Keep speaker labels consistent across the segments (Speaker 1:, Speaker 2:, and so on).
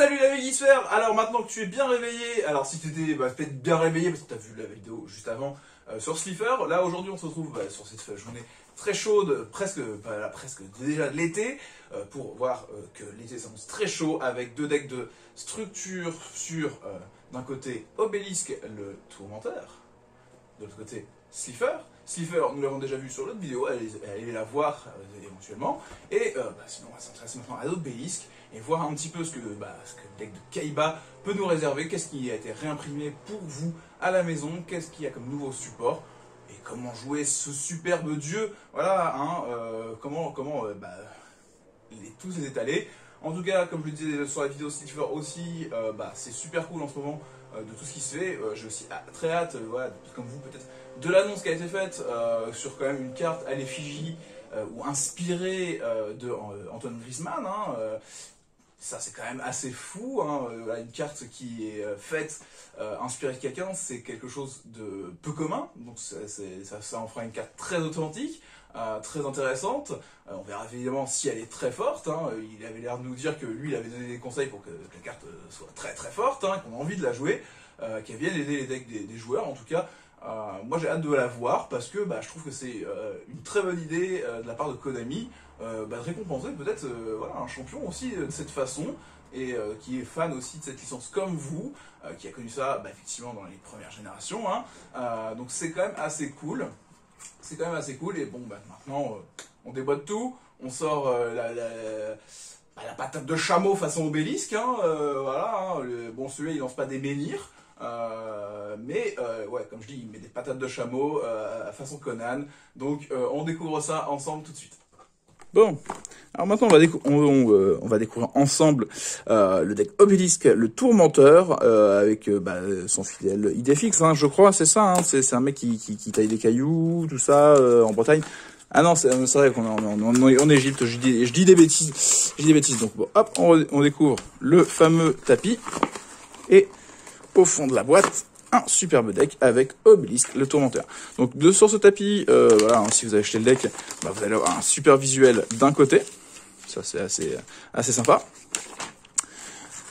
Speaker 1: Salut la Végisphère. Alors maintenant que tu es bien réveillé, alors si tu étais peut-être bien réveillé parce que tu as vu la vidéo juste avant sur Slifer, là aujourd'hui on se retrouve sur cette journée très chaude, presque déjà de l'été, pour voir que l'été s'annonce très chaud avec deux decks de structure sur d'un côté Obélisque le Tourmenteur, de l'autre côté Slifer. Slifer, nous l'avons déjà vu sur l'autre vidéo, allez la voir éventuellement. Et sinon, on va s'intéresser maintenant à l'Obélisque et voir un petit peu ce que le deck de Kaiba peut nous réserver, qu'est-ce qui a été réimprimé pour vous à la maison, qu'est-ce qu'il y a comme nouveau support, et comment jouer ce superbe dieu, voilà, hein, tous les étaler. En tout cas, comme je le disais sur la vidéo Slifer aussi, c'est super cool en ce moment de tout ce qui se fait. J'ai aussi très hâte, voilà, comme vous peut-être, de l'annonce qui a été faite sur quand même une carte à l'effigie ou inspirée de Antoine Griezmann. Ça c'est quand même assez fou, hein. Une carte qui est faite, inspirée de quelqu'un, c'est quelque chose de peu commun, donc ça en fera une carte très authentique, très intéressante. On verra évidemment si elle est très forte, hein. Il avait l'air de nous dire que lui il avait donné des conseils pour que la carte soit très très forte, hein, qu'on a envie de la jouer, qu'elle vienne aider les decks des joueurs en tout cas. Moi j'ai hâte de la voir parce que je trouve que c'est une très bonne idée de la part de Konami de récompenser peut-être un champion aussi de cette façon et qui est fan aussi de cette licence comme vous, qui a connu ça effectivement dans les premières générations, hein. Donc c'est quand même assez cool. C'est quand même assez cool et bon maintenant on déboîte tout, on sort la patate de chameau façon Obélisque, hein, voilà, hein, bon celui-là il lance pas des menhirs. Ouais, comme je dis, il met des patates de chameau à façon Conan. Donc, on découvre ça ensemble tout de suite. Bon, alors maintenant on va découvrir ensemble le deck Obélisque, le Tourmenteur, avec son fidèle Idéfix, hein, je crois, c'est ça, hein, c'est un mec qui taille des cailloux, tout ça, en Bretagne. Ah non, c'est vrai qu'on est en Égypte, je dis des bêtises, donc bon, hop, on découvre le fameux tapis, et au fond de la boîte, un superbe deck avec Obélisque, le Tourmenteur. Donc sur ce tapis, voilà, hein, si vous avez acheté le deck, vous allez avoir un super visuel d'un côté, ça c'est assez sympa.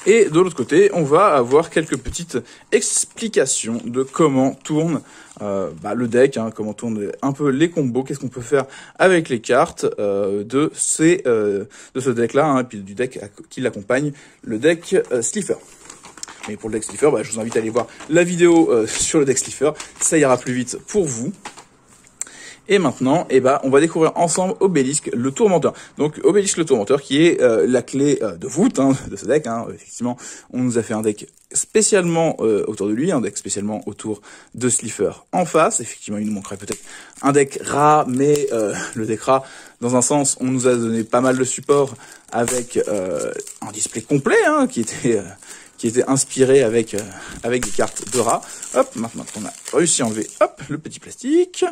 Speaker 1: Et de l'autre côté, on va avoir quelques petites explications de comment tourne le deck, hein, comment tournent un peu les combos, qu'est-ce qu'on peut faire avec les cartes de ce deck-là, hein, et puis du deck qui l'accompagne, le deck Slifer. Mais pour le deck Slifer, je vous invite à aller voir la vidéo sur le deck Slifer, ça ira plus vite pour vous. Et maintenant, on va découvrir ensemble Obélisque, le Tourmenteur. Donc Obélisque, le Tourmenteur, qui est la clé de voûte, hein, de ce deck, hein. Effectivement, on nous a fait un deck spécialement autour de lui, un deck spécialement autour de Slifer en face. Effectivement, il nous manquerait peut-être un deck rat, mais le deck rat, dans un sens, on nous a donné pas mal de support avec un display complet, hein, qui était inspiré avec des cartes de rat. Hop, maintenant qu'on a réussi à enlever, hop, le petit plastique.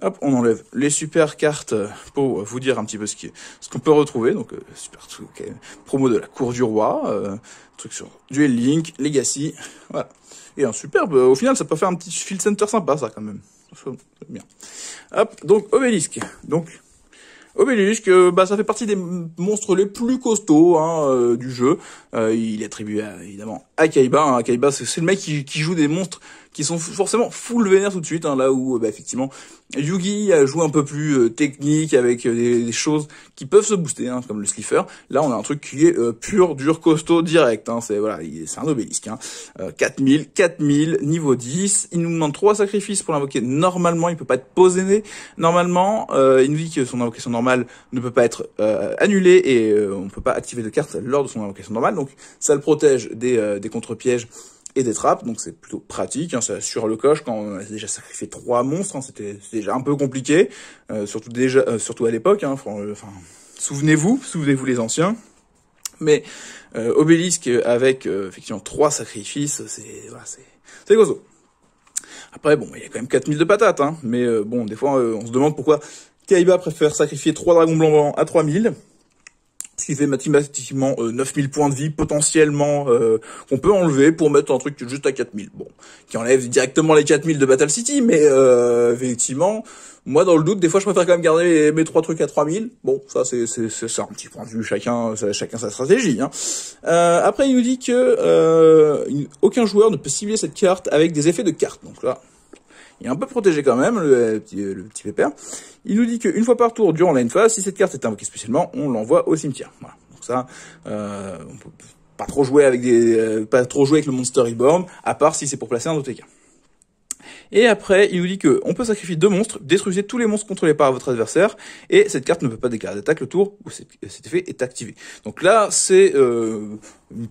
Speaker 1: Hop, on enlève les super cartes pour vous dire un petit peu ce qu'on peut retrouver. Donc, super truc, promo de la cour du roi, truc sur Duel Link, Legacy, voilà. Et un superbe, au final, ça peut faire un petit field center sympa, ça, quand même. C'est bien. Hop, donc, Obélisque. Obélisque, ça fait partie des monstres les plus costauds, hein, du jeu. Il est attribué évidemment à Kaiba. Hein. Kaiba, c'est le mec qui joue des monstres qui sont forcément full vénère tout de suite, hein, là où effectivement Yugi joue un peu plus technique avec des choses qui peuvent se booster, hein, comme le Slifer. Là, on a un truc qui est pur, dur, costaud, direct. Hein, c'est un Obélisque. Hein. 4000, niveau 10. Il nous demande 3 sacrifices pour l'invoquer. Normalement, il peut pas être posé. Normalement, il nous dit que son invocation normale ne peut pas être annulée et on peut pas activer de carte lors de son invocation normale. Donc, ça le protège des contre-pièges et des trappes, donc c'est plutôt pratique, hein, ça assure le coche quand on a déjà sacrifié 3 monstres, hein, c'était déjà un peu compliqué, surtout à l'époque, hein, souvenez-vous les anciens, mais Obélisque avec effectivement 3 sacrifices, c'est gozo. Après bon, il y a quand même 4000 de patates, hein, mais des fois on se demande pourquoi Kaiba préfère sacrifier 3 dragons blancs à 3000. Ce qui fait mathématiquement 9000 points de vie potentiellement qu'on peut enlever pour mettre un truc juste à 4000. Bon, qui enlève directement les 4000 de Battle City, mais effectivement, moi dans le doute, des fois je préfère quand même garder mes 3 trucs à 3000. Bon, ça c'est un petit point de vue, chacun sa stratégie. Hein. Après il nous dit que aucun joueur ne peut cibler cette carte avec des effets de carte. Donc là, il est un peu protégé quand même, le petit pépère. Il nous dit qu'une fois par tour, durant la phase, si cette carte est invoquée spécialement, on l'envoie au cimetière. Voilà. Donc ça, on peut pas trop jouer avec le Monster Reborn, à part si c'est pour placer un OTK. Et après, il nous dit que on peut sacrifier 2 monstres, détruisez tous les monstres contrôlés par votre adversaire, et cette carte ne peut pas déclarer d'attaque le tour où cet effet est activé. Donc là, c'est une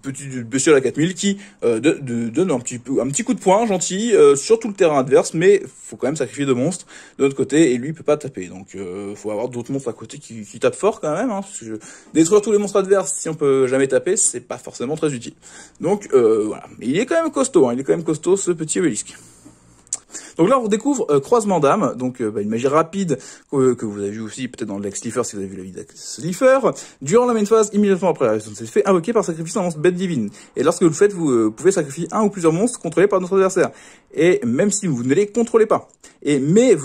Speaker 1: petite bestiole à 4000 qui donne un petit coup de poing gentil sur tout le terrain adverse, mais faut quand même sacrifier 2 monstres de notre côté, et lui il peut pas taper. Donc faut avoir d'autres monstres à côté qui tapent fort quand même, hein, parce que détruire tous les monstres adverses si on peut jamais taper, c'est pas forcément très utile. Donc voilà, mais il est quand même costaud, hein, il est quand même costaud ce petit obélisque. Donc là, on découvre croisement d'âme, donc une magie rapide que vous avez vu aussi peut-être dans le deck Slifer si vous avez vu la vidéo de Slifer. Durant la main phase, immédiatement après la réalisation de cet effet, invoqué par sacrifice un monstre bête divine. Et lorsque vous le faites, vous pouvez sacrifier un ou plusieurs monstres contrôlés par notre adversaire. Et même si vous ne les contrôlez pas. Mais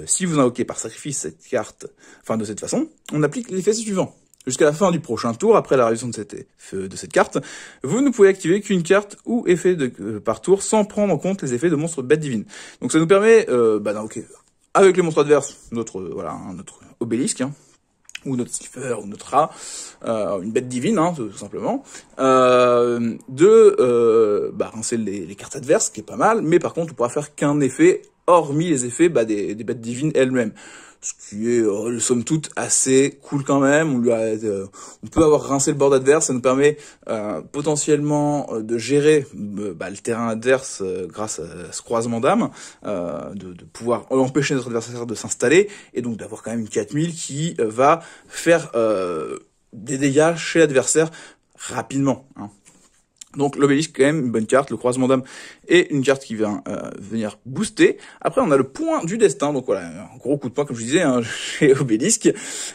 Speaker 1: si vous invoquez par sacrifice cette carte, enfin de cette façon, on applique l'effet suivant. Jusqu'à la fin du prochain tour, après la réalisation de cette carte, vous ne pouvez activer qu'une carte ou effet par tour sans prendre en compte les effets de monstres bêtes divines. Donc ça nous permet d'invoquer avec les monstres adverses notre obélisque, hein, ou notre Slifer, ou notre rat, une bête divine, hein, tout simplement, rincer les cartes adverses, ce qui est pas mal, mais par contre on pourra faire qu'un effet, hormis les effets des bêtes divines elles-mêmes. Ce qui est, somme toute, assez cool quand même. On peut avoir rincé le board adverse, ça nous permet potentiellement de gérer le terrain adverse grâce à ce croisement d'âme, de pouvoir empêcher notre adversaire de s'installer, et donc d'avoir quand même une 4000 qui va faire des dégâts chez l'adversaire rapidement. Hein. Donc l'obélisque quand même une bonne carte, le croisement d'âme est une carte qui vient venir booster. Après on a le point du destin, donc voilà, un gros coup de poing comme je disais hein, chez obélisque.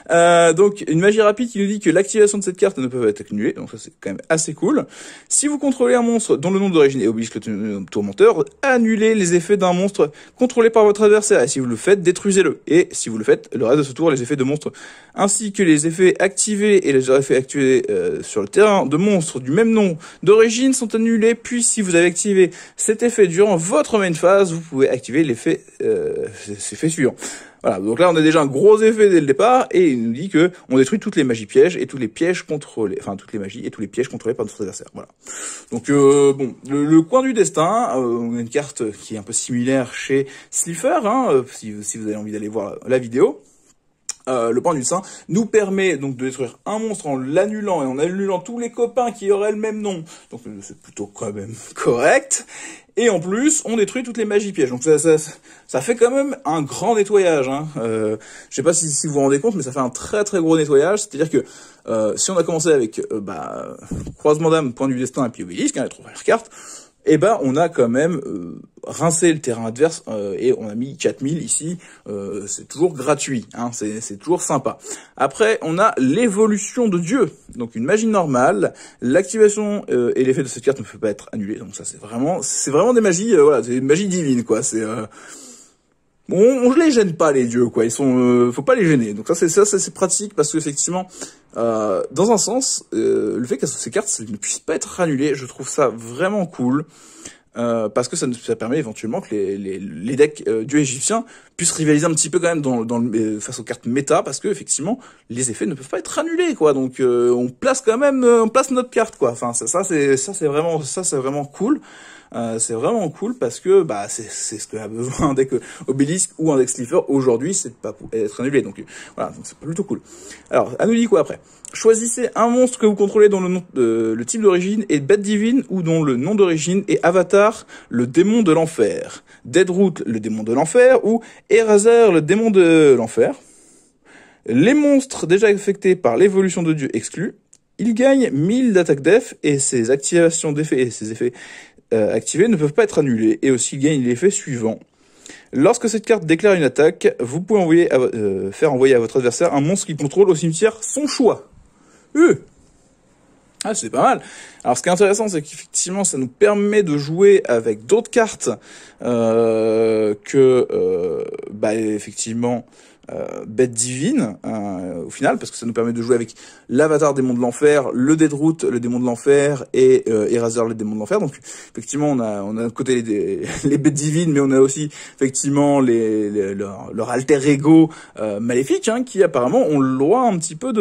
Speaker 1: Donc une magie rapide qui nous dit que l'activation de cette carte ne peut pas être annulée, donc ça c'est quand même assez cool. Si vous contrôlez un monstre dont le nom d'origine est obélisque le tourmenteur, annulez les effets d'un monstre contrôlé par votre adversaire, et si vous le faites, détruisez-le. Et si vous le faites, le reste de ce tour, les effets de monstres ainsi que les effets activés et les effets activés sur le terrain de monstres du même nom d'origine sont annulés, puis si vous avez activé cet effet durant votre main phase, vous pouvez activer l'effet suivant. Voilà, donc là on a déjà un gros effet dès le départ, et il nous dit que on détruit toutes les magies pièges et tous les pièges contrôlés, enfin toutes les magies et tous les pièges contrôlés par notre adversaire. Voilà. Donc le coin du destin, on a une carte qui est un peu similaire chez Slifer, hein, si vous avez envie d'aller voir la vidéo. Le point du destin nous permet donc de détruire un monstre en l'annulant et en annulant tous les copains qui auraient le même nom. Donc c'est plutôt quand même correct. Et en plus, on détruit toutes les magies pièges. Donc ça fait quand même un grand nettoyage. Hein. Je sais pas si vous vous rendez compte, mais ça fait un très très gros nettoyage. C'est-à-dire que si on a commencé avec croisement d'âme, point du destin et puis obélisque, hein, les 3 premières cartes, on a quand même rincé le terrain adverse et on a mis 4000 ici. C'est toujours gratuit, hein, c'est toujours sympa. Après, on a l'évolution de Dieu, donc une magie normale. L'activation et l'effet de cette carte ne peut pas être annulé. Donc ça, c'est vraiment des magies, voilà, c'est une magie divine, quoi. C'est bon, on les gêne pas les dieux, quoi. Ils sont, faut pas les gêner. Donc ça c'est pratique parce que effectivement, dans un sens, le fait que ces cartes ne puissent pas être annulées, je trouve ça vraiment cool. Parce que ça permet éventuellement que les decks dieux égyptiens puissent rivaliser un petit peu quand même face aux cartes méta, parce que effectivement les effets ne peuvent pas être annulés, quoi. Donc on place notre carte, quoi. Enfin ça c'est vraiment cool. C'est vraiment cool parce que c'est ce qu'a besoin un deck obélisque ou un deck Slifer aujourd'hui, c'est de pas être annulé. Donc voilà, donc c'est plutôt cool. Alors, elle nous dit quoi après? Choisissez un monstre que vous contrôlez dont le type d'origine est bête divine ou dont le nom d'origine est Avatar, le démon de l'enfer, Deadroot, le démon de l'enfer, ou Eraser, le démon de l'enfer. Les monstres déjà affectés par l'évolution de Dieu exclus. Il gagne 1000 d'attaque def et ses activations d'effets et ses effets activés ne peuvent pas être annulés, et aussi il gagne l'effet suivant. Lorsque cette carte déclare une attaque, vous pouvez faire envoyer à votre adversaire un monstre qu'il contrôle au cimetière son choix. Ah, c'est pas mal. Alors, ce qui est intéressant, c'est qu'effectivement, ça nous permet de jouer avec d'autres cartes effectivement, Bête Divine, au final, parce que ça nous permet de jouer avec l'Avatar Démon de l'Enfer, le Deadroot, le Démon de l'Enfer, et Eraser, le Démon de l'Enfer. Donc, effectivement, on a d'un côté les Bêtes Divines, mais on a aussi, effectivement, leur alter ego maléfique, hein, qui apparemment ont le droit un petit peu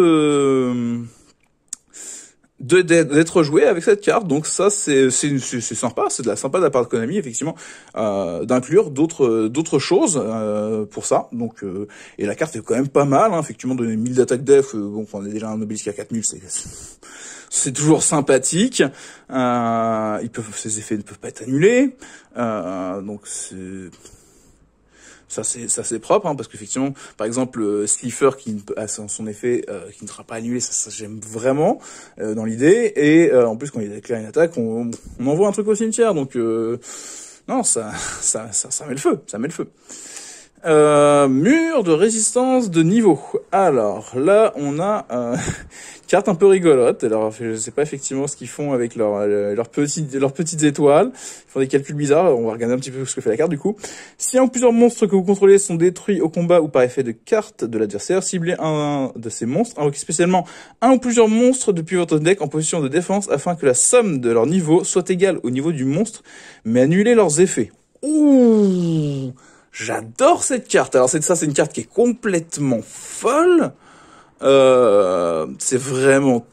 Speaker 1: d'être joué avec cette carte. Donc ça c'est sympa, c'est sympa de la part de Konami, effectivement, d'inclure d'autres choses pour ça. Donc et la carte est quand même pas mal, hein, effectivement, donner 1000 d'attaque def, bon, on est déjà un obélisque à 4000, c'est toujours sympathique. Ces effets ne peuvent pas être annulés, donc ça c'est propre, hein, parce qu'effectivement, par exemple, Slifer qui a son effet qui ne sera pas annulé, ça j'aime vraiment dans l'idée. Et en plus, quand il déclare une attaque, on envoie un truc au cimetière. Donc non, ça met le feu, ça met le feu. Mur de résistance de niveau. Alors là, on a carte un peu rigolote. Alors je sais pas effectivement ce qu'ils font avec leurs petites étoiles. Ils font des calculs bizarres. On va regarder un petit peu ce que fait la carte du coup. Si un ou plusieurs monstres que vous contrôlez sont détruits au combat ou par effet de carte de l'adversaire, ciblez un de ces monstres. Invoquez spécialement un ou plusieurs monstres depuis votre deck en position de défense afin que la somme de leur niveau soit égale au niveau du monstre, mais annulez leurs effets. Ouh, j'adore cette carte. Alors c'est une carte qui est complètement folle. C'est vraiment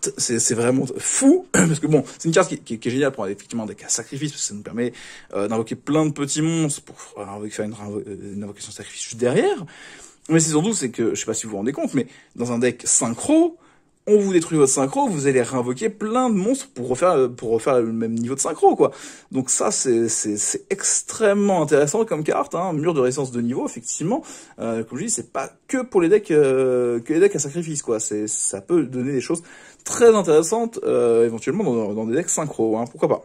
Speaker 1: fou, parce que bon, c'est une carte qui est géniale pour effectivement des cas sacrifice, parce que ça nous permet d'invoquer plein de petits monstres pour faire une invocation sacrifice juste derrière. Mais c'est surtout, c'est que, je sais pas si vous vous rendez compte, mais dans un deck synchro, on vous détruit votre synchro, vous allez réinvoquer plein de monstres pour refaire le même niveau de synchro, quoi. Donc ça, c'est extrêmement intéressant comme carte, hein. Mur de résistance de niveau, effectivement. Comme je dis, c'est pas que pour les decks, à sacrifice, quoi. Ça peut donner des choses très intéressantes, éventuellement dans des decks synchro, hein. Pourquoi pas.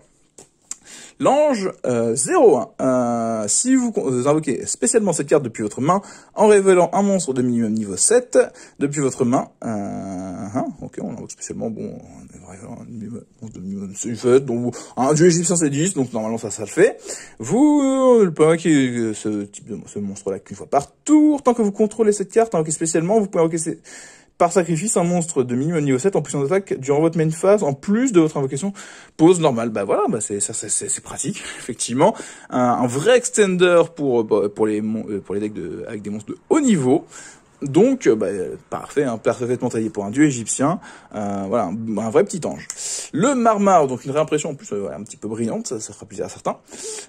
Speaker 1: L'ange 01. Si vous invoquez spécialement cette carte depuis votre main, en révélant un monstre de minimum niveau 7 depuis votre main, ok, on l'invoque spécialement, bon, un monstre de minimum 7, donc un dieu égyptien c'est 10, donc normalement ça le fait. Vous pouvez invoquer ce monstre-là qu'une fois par tour. Tant que vous contrôlez cette carte, invoquer spécialement, vous pouvez invoquer par sacrifice un monstre de minimum niveau 7 en puissance d'attaque durant votre main phase, en plus de votre invocation pause normale. Bah voilà, bah c'est pratique, effectivement. Un vrai extender pour les decks avec des monstres de haut niveau. Donc, parfait, hein, parfaitement taillé pour un dieu égyptien. Voilà, un vrai petit ange. Le Marmar, donc une réimpression en plus un petit peu brillante, ça fera plaisir à certains.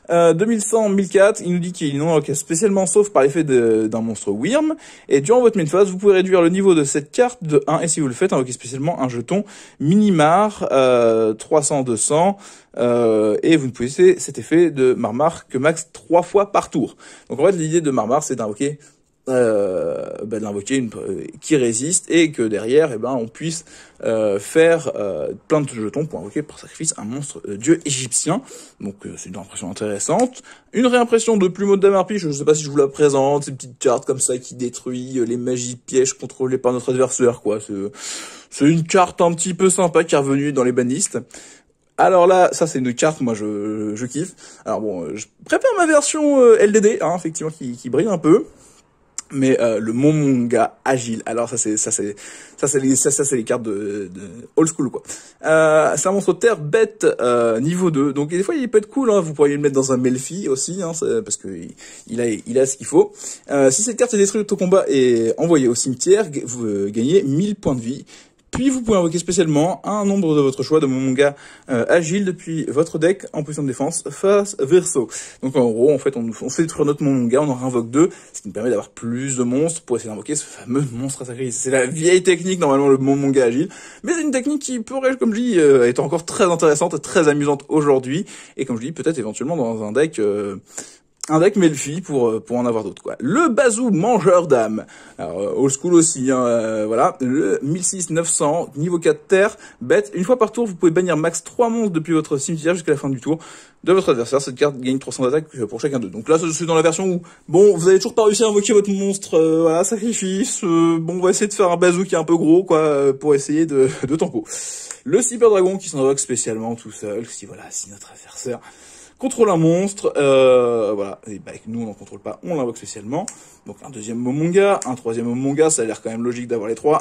Speaker 1: 2100-1004, il nous dit qu'il n'en invoque spécialement sauf par l'effet d'un monstre Wyrm. Et durant votre main phase, vous pouvez réduire le niveau de cette carte de 1, et si vous le faites, invoquez spécialement un jeton Minimar 300-200. Et vous ne pouvez utiliser cet effet de Marmar que max 3 fois par tour. Donc en fait, l'idée de Marmar, c'est d'invoquer de l'invoquer qui résiste, et que derrière on puisse faire plein de jetons pour invoquer par sacrifice un monstre dieu égyptien. Donc c'est une réimpression intéressante. Une réimpression de Plumeau de Damarpi, je ne sais pas si je vous la présente, c'est une petite carte comme ça qui détruit les magies de pièges contrôlées par notre adversaire, quoi. C'est une carte un petit peu sympa qui est revenue dans les bannistes. Alors là, ça c'est une carte, moi je kiffe. Alors bon, je prépare ma version LDD, hein, effectivement, qui brille un peu. Mais le Momonga agile, alors ça c'est les cartes de old school, quoi. C'est un monstre terre bête niveau 2. Donc des fois il peut être cool, hein, vous pourriez le mettre dans un Melfi aussi, hein, parce que il a ce qu'il faut. Si cette carte est détruite au combat et envoyée au cimetière, vous gagnez 1000 points de vie. Puis vous pouvez invoquer spécialement un nombre de votre choix de Momonga agile depuis votre deck en position de défense face verso. Donc en gros, en fait, on fait détruire notre Momonga, on en réinvoque 2, ce qui nous permet d'avoir plus de monstres pour essayer d'invoquer ce fameux monstre à sacrifice. C'est la vieille technique, normalement, le Momonga agile, mais c'est une technique qui pourrait, comme je dis, être encore très intéressante, très amusante aujourd'hui, et comme je dis, peut-être éventuellement dans un deck un deck Melfi pour en avoir d'autres, quoi. Le Bazou mangeur d'âme. Alors, old school aussi, hein, voilà. Le 1600, niveau 4 terre, bête. Une fois par tour, vous pouvez bannir max 3 monstres depuis votre cimetière jusqu'à la fin du tour de votre adversaire. Cette carte gagne 300 d'attaque pour chacun d'eux. Donc là, c'est dans la version où, bon, vous avez toujours pas réussi à invoquer votre monstre, voilà, sacrifice. Bon, on va essayer de faire un Bazou qui est un peu gros, quoi, pour essayer de tempo. Le Cyber Dragon qui s'invoque spécialement tout seul, si voilà, si notre adversaire contrôle un monstre, voilà, et bah, nous on n'en contrôle pas, on l'invoque spécialement. Donc un deuxième Momonga, un troisième Momonga, ça a l'air quand même logique d'avoir les trois.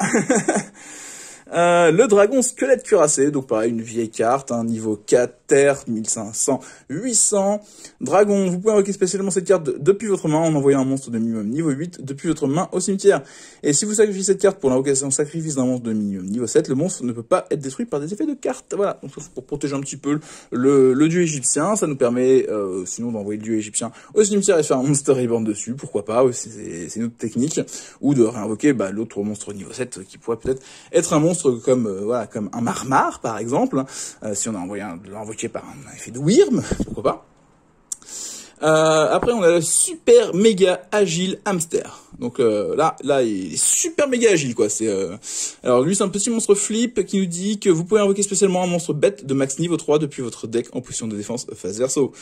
Speaker 1: Le dragon squelette cuirassé, donc pareil, une vieille carte, un niveau 4, terre, 1500, 800. Dragon, vous pouvez invoquer spécialement cette carte depuis votre main en envoyant un monstre de minimum niveau 8 depuis votre main au cimetière. Et si vous sacrifiez cette carte pour l'invocation sacrifice d'un monstre de minimum niveau 7, le monstre ne peut pas être détruit par des effets de carte. Voilà, donc c'est pour protéger un petit peu le dieu égyptien, ça nous permet sinon d'envoyer le dieu égyptien au cimetière et faire un Monster Reborn dessus, pourquoi pas, c'est une autre technique, ou de réinvoquer l'autre monstre niveau 7 qui pourrait peut-être être un monstre comme voilà, comme un Marmar par exemple, si on a envoyé invoqué par un effet de Wyrm, pourquoi pas. Après on a le super méga agile hamster. Donc là il est super méga agile quoi. C'est alors lui c'est un petit monstre flip qui nous dit que vous pouvez invoquer spécialement un monstre bête de max niveau 3 depuis votre deck en position de défense face verso.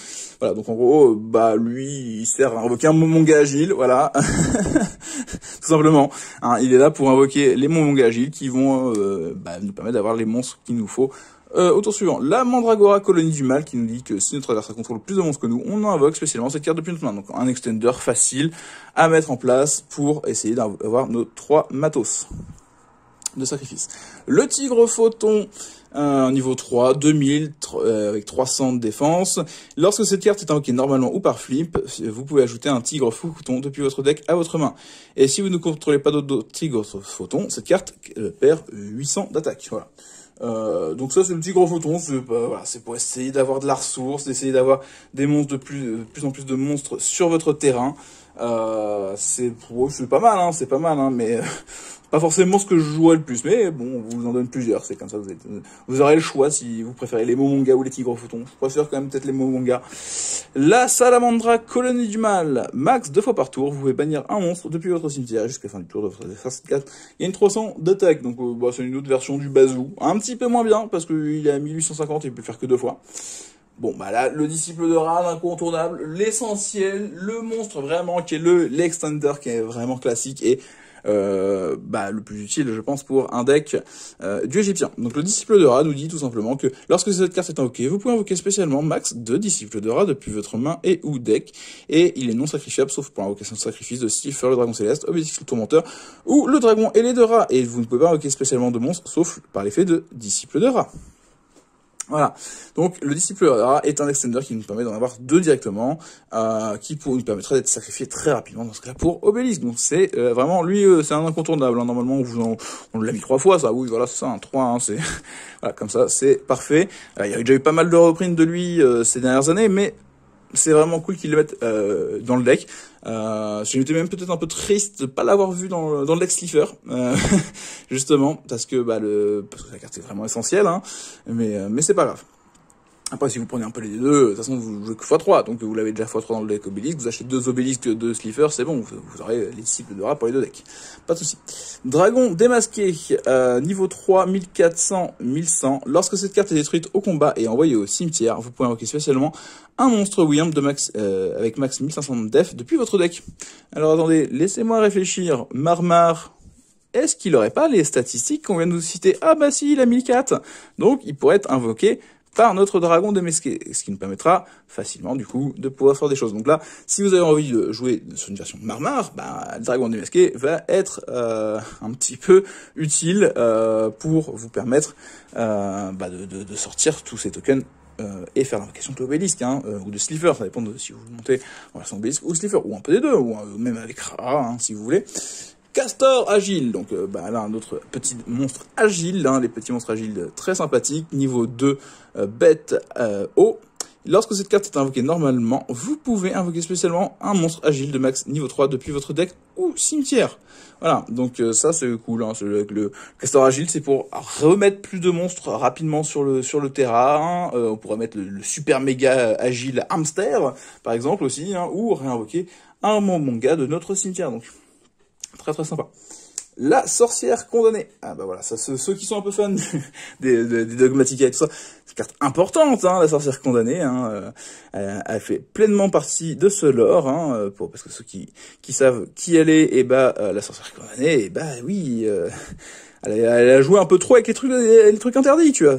Speaker 1: Voilà, donc en gros lui il sert à invoquer un Momonga agile, voilà. Tout simplement. Hein, il est là pour invoquer les Momonga agiles qui vont nous permettre d'avoir les monstres qu'il nous faut. Au tour suivant, la Mandragora Colonie du Mal qui nous dit que si notre adversaire contrôle plus de monstres que nous, on en invoque spécialement cette carte depuis notre main. Donc un extender facile à mettre en place pour essayer d'avoir nos 3 matos de sacrifice. Le Tigre Photon, niveau 3, 2000, avec 300 de défense. Lorsque cette carte est invoquée normalement ou par flip, vous pouvez ajouter un Tigre Photon depuis votre deck à votre main. Et si vous ne contrôlez pas d'autres Tigre Photon, cette carte perd 800 d'attaque. Voilà. Donc ça c'est le Tigre Photon, c'est pour essayer d'avoir de la ressource, d'essayer d'avoir des monstres de plus en plus de monstres sur votre terrain. C'est pas mal, hein, mais pas forcément ce que je jouerais le plus, mais bon, on vous en donne plusieurs, c'est comme ça, vous aurez le choix si vous préférez les Momonga ou les Tigres Photons. Je préfère quand même peut-être les Momonga. La Salamandra Colonie du Mal, max 2 fois par tour, vous pouvez bannir un monstre depuis votre cimetière jusqu'à la fin du tour de votre adversaire. Il y a une 300 d'attaque, donc c'est une autre version du Bazou, un petit peu moins bien, parce qu'il est à 1850 et il peut faire que 2 fois. Bon, là, le disciple de Ra, l'incontournable, l'essentiel, le monstre vraiment qui est l'extender qui est vraiment classique et le plus utile, je pense, pour un deck du égyptien. Donc le disciple de Ra nous dit tout simplement que lorsque cette carte est invoquée, vous pouvez invoquer spécialement max 2 disciples de Ra depuis votre main et ou deck, et il est non sacrifiable sauf pour l'invocation de sacrifice de Slifer, le dragon céleste, Obélisque le tourmenteur, ou le dragon ailé de Ra, et vous ne pouvez pas invoquer spécialement de monstres sauf par l'effet de disciple de Ra. Voilà, donc le disciple de Ra est un extender qui nous permet d'en avoir 2 directement, qui nous permettrait d'être sacrifié très rapidement dans ce cas-là pour Obélisque. Donc c'est vraiment, lui, c'est un incontournable, hein. Normalement on l'a mis 3 fois, ça, oui, voilà, c'est ça, un 3, hein, c'est voilà, comme ça, c'est parfait. Il y a déjà eu pas mal de reprints de lui ces dernières années, mais c'est vraiment cool qu'ils le mettent dans le deck. J'étais même peut-être un peu triste de pas l'avoir vu dans le deck Slifer, justement, parce que la carte est vraiment essentielle, hein, mais c'est pas grave. Après, si vous prenez un peu les deux, de toute façon, vous jouez que x3, donc vous l'avez déjà x3 dans le deck Obélisque, vous achetez 2 Obélisques, 2 Slifer, c'est bon, vous aurez les disciples de Ra pour les 2 decks. Pas de souci. Dragon démasqué, niveau 3, 1400, 1100. Lorsque cette carte est détruite au combat et envoyée au cimetière, vous pouvez invoquer spécialement un monstre Wyrm de max, avec max 1500 de def depuis votre deck. Alors attendez, laissez-moi réfléchir. Marmar, est-ce qu'il aurait pas les statistiques qu'on vient de nous citer? Ah bah si, il a 1004. Donc il pourrait être invoqué par notre dragon démasqué, ce qui nous permettra facilement du coup de pouvoir faire des choses. Donc là, si vous avez envie de jouer sur une version Marmar, le dragon démasqué va être un petit peu utile pour vous permettre de sortir tous ces tokens et faire l'invocation de l'Obélisque, ou de Slifer, ça dépend de si vous montez en version Obélisque ou Slifer, ou un peu des deux, ou même avec Ra, si vous voulez. Castor agile, donc là un autre petit monstre agile, les petits monstres agiles très sympathiques, niveau 2 bête haut, Lorsque cette carte est invoquée normalement, vous pouvez invoquer spécialement un monstre agile de max niveau 3 depuis votre deck ou cimetière. Voilà, donc ça c'est cool, hein. Le castor agile c'est pour remettre plus de monstres rapidement sur le terrain. On pourrait mettre le super méga agile hamster par exemple aussi, hein, ou réinvoquer un manga de notre cimetière, donc très très sympa. La sorcière condamnée. Ah bah voilà, ça, ceux qui sont un peu fans des Dogmatica et tout ça, c'est une carte importante, hein, la sorcière condamnée. Hein, elle fait pleinement partie de ce lore, hein, parce que ceux qui savent qui elle est, et bah la sorcière condamnée, et bah oui, elle a joué un peu trop avec les trucs interdits, tu vois.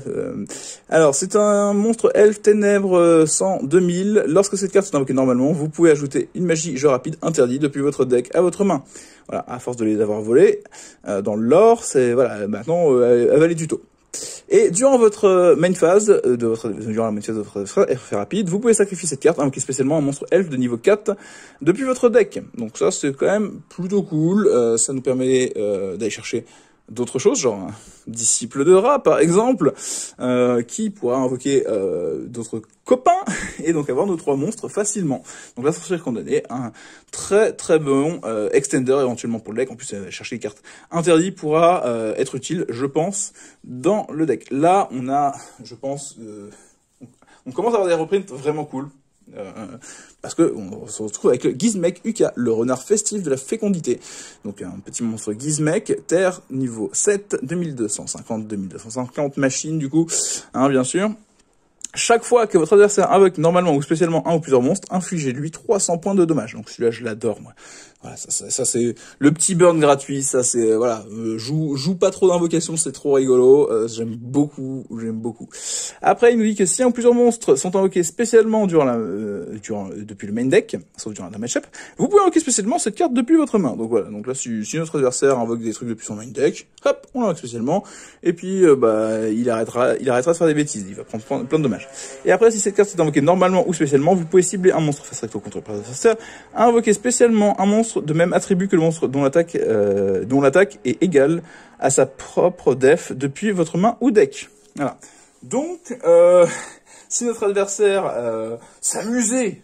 Speaker 1: Alors, c'est un monstre elfe ténèbres 100 2000. Lorsque cette carte est invoquée normalement, vous pouvez ajouter une magie jeu rapide interdit depuis votre deck à votre main. Voilà, à force de les avoir volés, dans le lore, c'est, voilà, maintenant, elle va les tutos. Et durant votre main phase, durant la main phase de votre RF rapide, vous pouvez sacrifier cette carte, invoquer spécialement un monstre elfe de niveau 4 depuis votre deck. Donc ça, c'est quand même plutôt cool. Ça nous permet d'aller chercher d'autres choses, genre un disciple de rat par exemple, qui pourra invoquer d'autres copains et donc avoir nos 3 monstres facilement. Donc la sorcière condamnée, un très très bon extender éventuellement pour le deck. En plus, chercher les cartes interdites pourra être utile, je pense, dans le deck. Là, on a, je pense, on commence à avoir des reprints vraiment cool. Parce que on se retrouve avec le Gizmek Uka, le renard festif de la fécondité. Donc un petit monstre Gizmek, terre niveau 7, 2250 machines du coup, hein, bien sûr. Chaque fois que votre adversaire invoque normalement ou spécialement un ou plusieurs monstres, infligez-lui 300 points de dommages. Donc celui-là, je l'adore, moi. Voilà, ça c'est le petit burn gratuit, ça c'est, voilà, joue pas trop d'invocations, c'est trop rigolo, j'aime beaucoup. Après, il nous dit que si un ou plusieurs monstres sont invoqués spécialement depuis le main deck, sauf durant la match-up, vous pouvez invoquer spécialement cette carte depuis votre main. Donc voilà, donc là, si notre adversaire invoque des trucs depuis son main deck, hop, on l'invoque spécialement, et puis, il arrêtera de faire des bêtises, il va prendre plein de dommages. Et après, si cette carte est invoquée normalement ou spécialement, vous pouvez cibler un monstre face recto contre votre adversaire, invoquer spécialement un monstre de même attribut que le monstre dont l'attaque est égale à sa propre def depuis votre main ou deck. Voilà. Donc, si notre adversaire s'amusait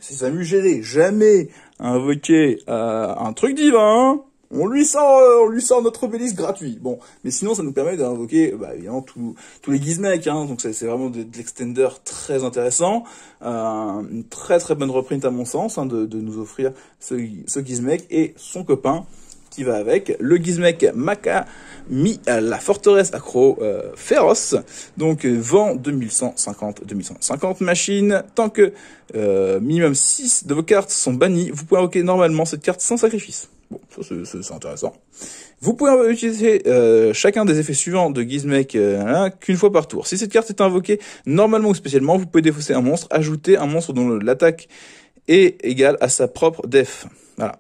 Speaker 1: jamais à invoquer un truc divin, on lui sort notre obélisque gratuit. Bon, mais sinon ça nous permet d'invoquer évidemment tous les Gizmek, hein, donc c'est vraiment de l'extender très intéressant, une très très bonne reprint à mon sens, hein, de nous offrir ce Gizmek et son copain qui va avec, le Gizmek Makami, la forteresse accro féroce, donc vend 2150 machines, tant que minimum 6 de vos cartes sont bannies, vous pouvez invoquer normalement cette carte sans sacrifice. Bon, ça c'est intéressant. Vous pouvez utiliser chacun des effets suivants de Gizmek qu'une fois par tour. Si cette carte est invoquée normalement ou spécialement, vous pouvez défausser un monstre, ajouter un monstre dont l'attaque est égale à sa propre def. Voilà.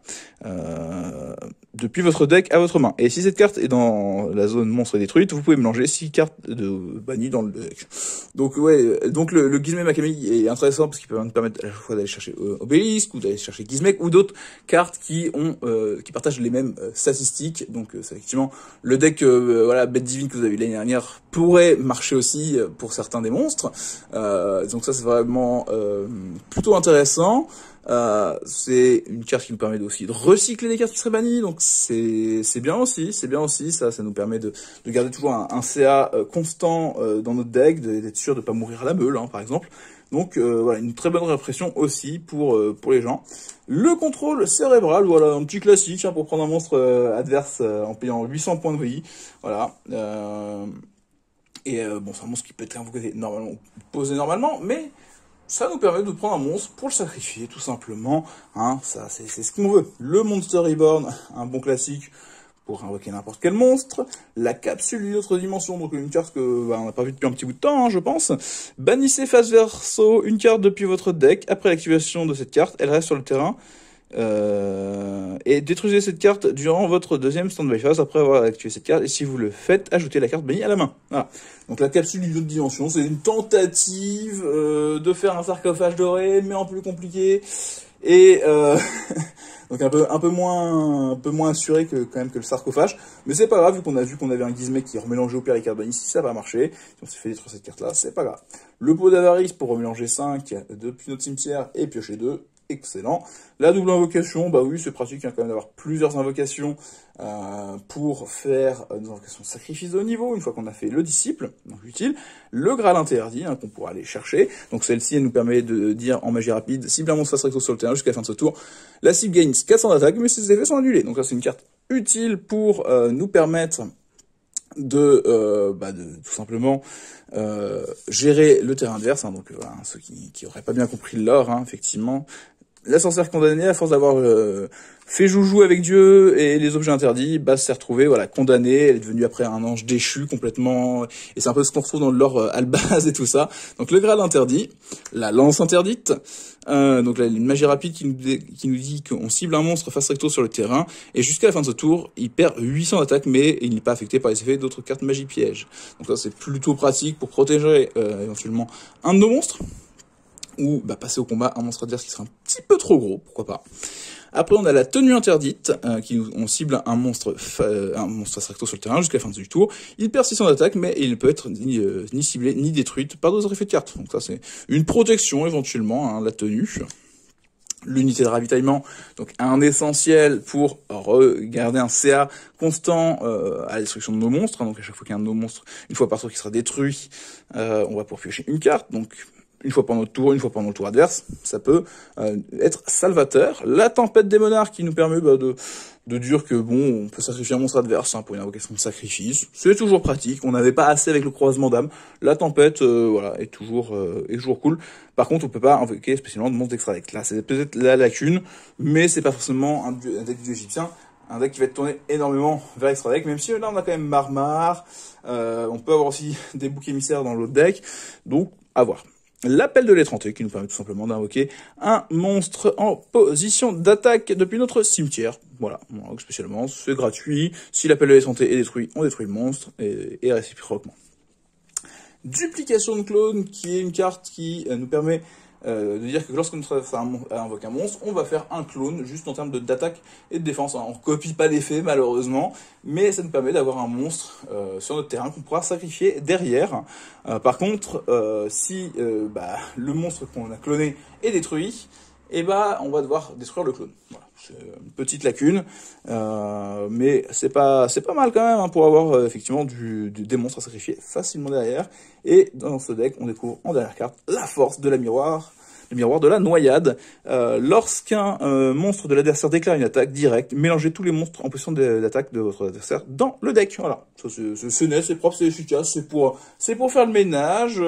Speaker 1: Depuis votre deck à votre main. Et si cette carte est dans la zone monstre détruite, vous pouvez mélanger 6 cartes de bannies dans le deck. Donc ouais, donc le Gizmek Makami est intéressant parce qu'il peut nous permettre à la fois d'aller chercher Obélisque ou d'aller chercher Gizmek ou d'autres cartes qui partagent les mêmes statistiques. Donc c'est effectivement le deck Bête Divine que vous avez eu l'année dernière pourrait marcher aussi pour certains des monstres. Donc ça c'est vraiment plutôt intéressant. C'est une carte qui nous permet aussi de recycler des cartes qui seraient bannies, donc c'est bien aussi, ça nous permet de garder toujours un CA constant dans notre deck, d'être sûr de pas mourir à la meule, hein, par exemple. Donc voilà, une très bonne répression aussi pour les gens. Le contrôle cérébral, voilà, un petit classique, hein, pour prendre un monstre adverse en payant 800 points de vie, voilà. Bon, c'est un monstre qui peut être posé normalement, mais ça nous permet de prendre un monstre pour le sacrifier, tout simplement. Hein, ça, c'est ce qu'on veut. Le Monster Reborn, un bon classique pour invoquer n'importe quel monstre. La capsule d'une autre dimension, donc une carte que on n'a pas vu depuis un petit bout de temps, hein, je pense. Bannissez face verso une carte depuis votre deck. Après l'activation de cette carte, elle reste sur le terrain. Et détruisez cette carte durant votre deuxième stand-by phase après avoir activé cette carte, et si vous le faites, ajoutez la carte bannie à la main. Voilà. Donc la capsule d'une autre dimension, c'est une tentative de faire un sarcophage doré, mais en plus compliqué, et donc un peu moins assuré que le sarcophage, mais c'est pas grave, vu qu'on avait un Gizmek qui est remélangé au pire les cartes bannies, si ça va marcher, si on s'est fait détruire cette carte là, c'est pas grave. Le pot d'avarice pour remélanger 5 depuis notre cimetière et piocher 2. Excellent. La double invocation, bah oui, c'est pratique hein, quand même d'avoir plusieurs invocations pour faire des invocations de sacrifice de haut niveau, une fois qu'on a fait le disciple, donc utile. Le Graal interdit, hein, qu'on pourra aller chercher. Donc celle-ci, elle nous permet de dire en magie rapide, cible un monstre face recto sur le terrain jusqu'à la fin de ce tour. La cible gagne 400 d'attaque, mais ses effets sont annulés. Donc ça, c'est une carte utile pour nous permettre de tout simplement gérer le terrain adverse, hein, donc voilà, ceux qui auraient pas bien compris le lore, hein, effectivement. La sorcière condamnée, à force d'avoir fait joujou avec Dieu et les objets interdits, bah s'est retrouvée voilà condamnée. Elle est devenue après un ange déchu complètement. Et c'est un peu ce qu'on retrouve dans le lore Albaz et tout ça. Donc le Graal interdit, la lance interdite. Donc là, une magie rapide qui nous dit qu'on cible un monstre face recto sur le terrain. Et jusqu'à la fin de ce tour, il perd 800 d'attaque, mais il n'est pas affecté par les effets d'autres cartes magie piège. Donc ça, c'est plutôt pratique pour protéger éventuellement un de nos monstres. Ou passer au combat un monstre adverse qui sera un petit peu trop gros, pourquoi pas. Après, on a la tenue interdite, on cible un monstre face recto sur le terrain jusqu'à la fin du tour. Il perd 600 d'attaque, mais il ne peut être ni ciblé ni détruit par d'autres effets de cartes. Donc ça, c'est une protection éventuellement, hein, la tenue. L'unité de ravitaillement, donc un essentiel pour garder un CA constant à la destruction de nos monstres. Hein, donc à chaque fois qu'il y a un de nos monstres, une fois par tour qui sera détruit, on va pouvoir piocher une carte. Donc une fois pendant notre tour, une fois pendant le tour adverse, ça peut être salvateur. La tempête des monarques qui nous permet de dire que bon, on peut sacrifier un monstre adverse hein, pour une invocation de sacrifice. C'est toujours pratique. On n'avait pas assez avec le croisement d'âme. La tempête, voilà, est toujours cool. Par contre, on peut pas invoquer spécialement de monstres d'extra deck. Là, c'est peut-être la lacune, mais c'est pas forcément un deck du égyptien. Un deck qui va être tourné énormément vers extra deck, même si là on a quand même Marmar. On peut avoir aussi des boucs émissaires dans l'autre deck. Donc, à voir. L'appel de l'étranté qui nous permet tout simplement d'invoquer un monstre en position d'attaque depuis notre cimetière. Voilà, spécialement, c'est gratuit. Si l'appel de l'étranté est détruit, on détruit le monstre et réciproquement. Duplication de clone qui est une carte qui nous permet de dire que lorsque notre adversaire invoque un monstre, on va faire un clone juste en termes d'attaque et de défense. On ne copie pas l'effet malheureusement, mais ça nous permet d'avoir un monstre sur notre terrain qu'on pourra sacrifier derrière. Par contre, si le monstre qu'on a cloné est détruit, on va devoir détruire le clone. Voilà, c'est une petite lacune, mais c'est pas mal quand même hein, pour avoir effectivement des monstres à sacrifier facilement derrière. Et dans ce deck, on découvre en dernière carte la force de la miroir. Le miroir de la noyade. Lorsqu'un monstre de l'adversaire déclare une attaque directe, mélangez tous les monstres en position d'attaque de votre adversaire dans le deck. Voilà, c'est net, c'est propre, c'est efficace, c'est pour faire le ménage,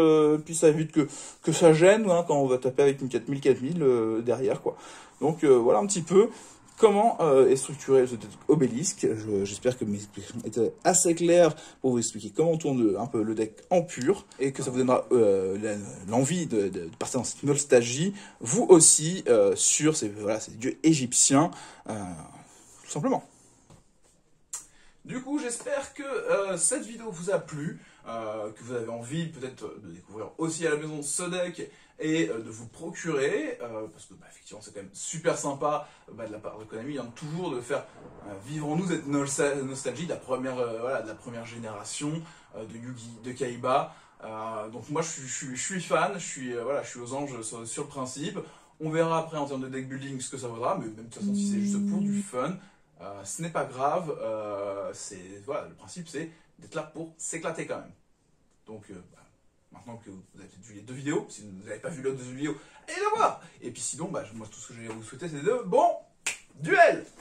Speaker 1: puis ça évite que ça gêne hein, quand on va taper avec une 4000 derrière quoi. Donc voilà un petit peu comment est structuré ce deck obélisque. J'espère que mes explications étaient assez claires pour vous expliquer comment on tourne un peu le deck en pur et que ça vous donnera l'envie de partir dans cette nostalgie, vous aussi, sur ces dieux égyptiens, tout simplement. Du coup, j'espère que cette vidéo vous a plu, que vous avez envie peut-être de découvrir aussi à la maison ce deck et de vous procurer, parce que effectivement c'est quand même super sympa de la part de Konami, hein, toujours de faire vivre en nous cette nostalgie de la première génération de Yugi, de Kaiba. Donc moi je suis fan, je suis aux anges sur le principe. On verra après en termes de deck building ce que ça vaudra, mais même de toute façon si c'est juste pour du fun, ce n'est pas grave. Le principe c'est d'être là pour s'éclater quand même. Donc maintenant que vous avez peut-être vu les 2 vidéos, si vous n'avez pas vu l'autre 2 vidéos, allez la voir. Et puis sinon, moi tout ce que je vais vous souhaiter c'est de bons duels.